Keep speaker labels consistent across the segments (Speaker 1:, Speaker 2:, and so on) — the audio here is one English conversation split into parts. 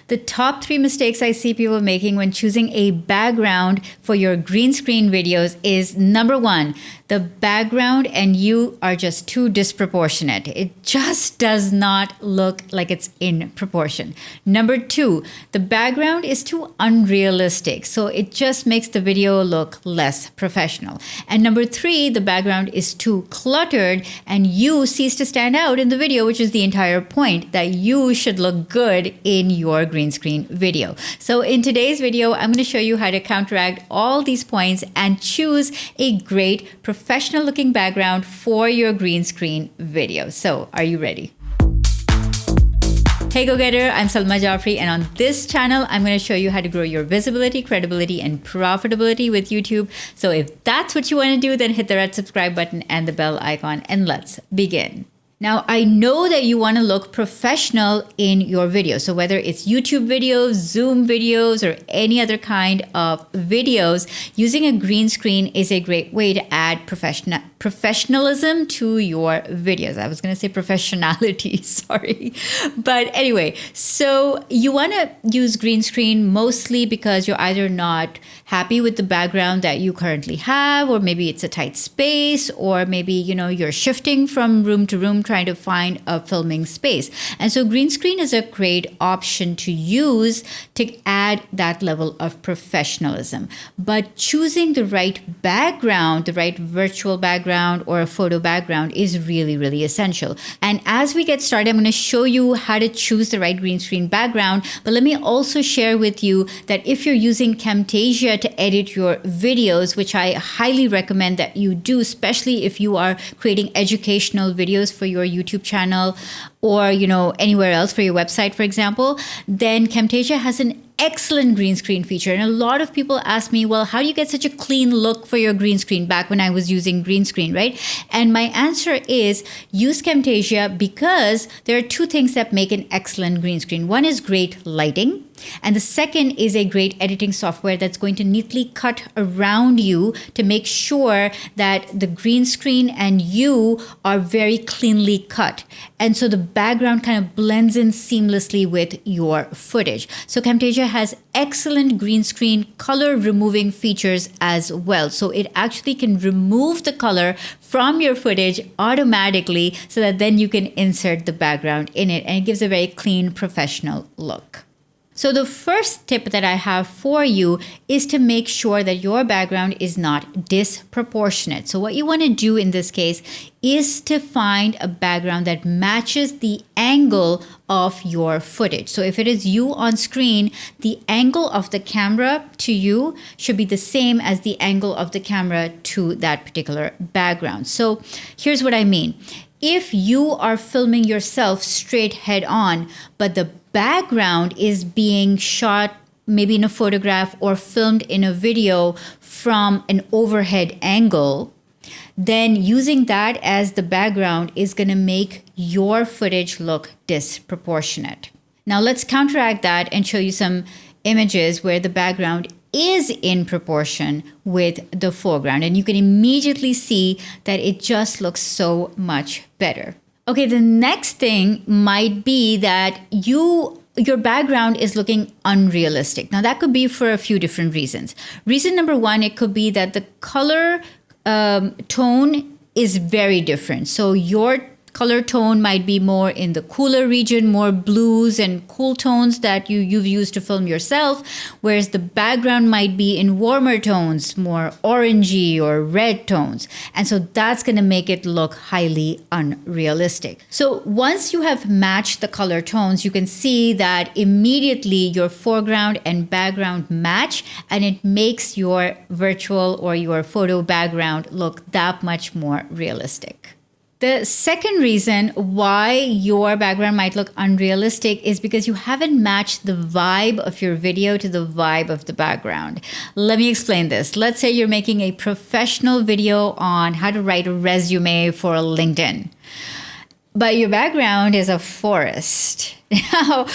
Speaker 1: The top 3 mistakes I see people making when choosing a background for your green screen videos is number 1, the background and you are just too disproportionate. It just does not look like it's in proportion. Number 2, the background is too unrealistic, so it just makes the video look less professional. And number 3, the background is too cluttered and you cease to stand out in the video, which is the entire point, that you should look good in your green screen video. So in today's video, I'm going to show you how to counteract all these points and choose a great professional looking background for your green screen video. So are you ready? Hey Go-Getter, I'm Salma Jaffrey, and on this channel, I'm going to show you how to grow your visibility, credibility, and profitability with YouTube. So if that's what you want to do, then hit the red subscribe button and the bell icon, and let's begin. Now, I know that you want to look professional in your video. So whether it's YouTube videos, Zoom videos, or any other kind of videos, using a green screen is a great way to add professionalism to your videos. I was going to say professionality, sorry. But anyway, so you want to use green screen mostly because you're either not happy with the background that you currently have, or maybe it's a tight space, or maybe, you're shifting from room to room trying to find a filming space. And so green screen is a great option to use to add that level of professionalism. But choosing the right background, the right virtual background or a photo background is really, really essential. And as we get started, I'm going to show you how to choose the right green screen background. But let me also share with you that if you're using Camtasia to edit your videos, which I highly recommend that you do, especially if you are creating educational videos for your YouTube channel or, anywhere else for your website, for example, then Camtasia has an excellent green screen feature. And a lot of people ask me, well, how do you get such a clean look for your green screen back when I was using green screen, right? And my answer is use Camtasia because there are 2 things that make an excellent green screen. One is great lighting. And the second is a great editing software that's going to neatly cut around you to make sure that the green screen and you are very cleanly cut. And so the background kind of blends in seamlessly with your footage. So Camtasia has excellent green screen color removing features as well. So it actually can remove the color from your footage automatically so that then you can insert the background in it. And it gives a very clean, professional look. So the first tip that I have for you is to make sure that your background is not disproportionate. So what you want to do in this case is to find a background that matches the angle of your footage. So if it is you on screen, the angle of the camera to you should be the same as the angle of the camera to that particular background. So here's what I mean. If you are filming yourself straight head on, but the background is being shot maybe in a photograph or filmed in a video from an overhead angle, then using that as the background is going to make your footage look disproportionate. Now let's counteract that and show you some images where the background is in proportion with the foreground. And you can immediately see that it just looks so much better. Okay, the next thing might be that your background is looking unrealistic. Now that could be for a few different reasons. Reason number 1, it could be that the color tone is very different. So your color tone might be more in the cooler region, more blues and cool tones that you've used to film yourself, whereas the background might be in warmer tones, more orangey or red tones. And so that's going to make it look highly unrealistic. So once you have matched the color tones, you can see that immediately your foreground and background match, and it makes your virtual or your photo background look that much more realistic. The second reason why your background might look unrealistic is because you haven't matched the vibe of your video to the vibe of the background. Let me explain this. Let's say you're making a professional video on how to write a resume for LinkedIn, but your background is a forest. Now,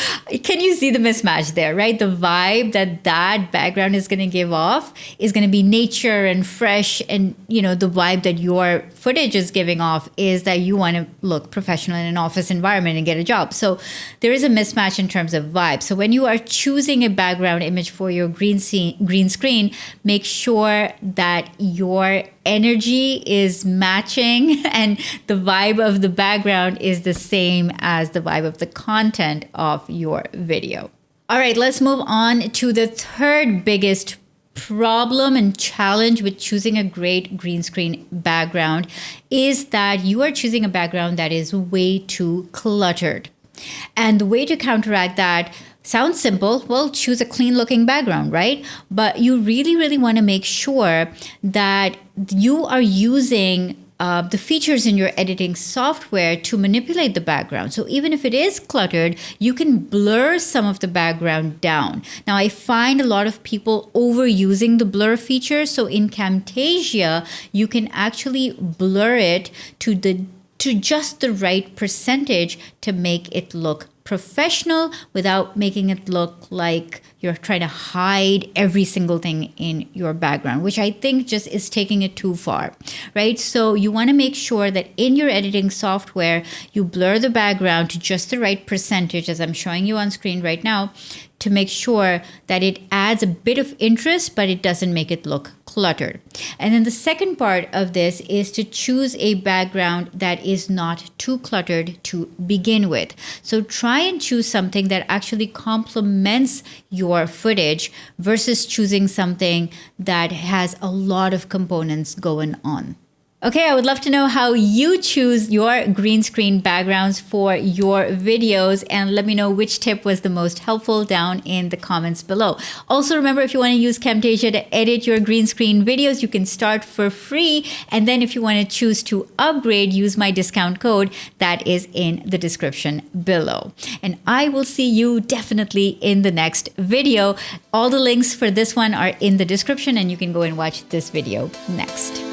Speaker 1: can you see the mismatch there, right? The vibe that that background is going to give off is going to be nature and fresh. And, the vibe that your footage is giving off is that you want to look professional in an office environment and get a job. So there is a mismatch in terms of vibe. So when you are choosing a background image for your green screen, make sure that your energy is matching and the vibe of the background is the same as the vibe of the content of your video. All right, let's move on to the third biggest problem and challenge with choosing a great green screen background is that you are choosing a background that is way too cluttered. And the way to counteract that sounds simple. Well, choose a clean looking background, right? But you really, really want to make sure that you are using the features in your editing software to manipulate the background. So even if it is cluttered, you can blur some of the background down. Now, I find a lot of people overusing the blur feature. So in Camtasia, you can actually blur it to just the right percentage to make it look professional without making it look like you're trying to hide every single thing in your background, which I think just is taking it too far, right? So you want to make sure that in your editing software, you blur the background to just the right percentage, as I'm showing you on screen right now, to make sure that it adds a bit of interest, but it doesn't make it look cluttered. And then the second part of this is to choose a background that is not too cluttered to begin with. So try and choose something that actually complements your footage versus choosing something that has a lot of components going on. Okay, I would love to know how you choose your green screen backgrounds for your videos, and let me know which tip was the most helpful down in the comments below. Also, remember, if you want to use Camtasia to edit your green screen videos, you can start for free. And then if you want to choose to upgrade, use my discount code that is in the description below. And I will see you definitely in the next video. All the links for this one are in the description, and you can go and watch this video next.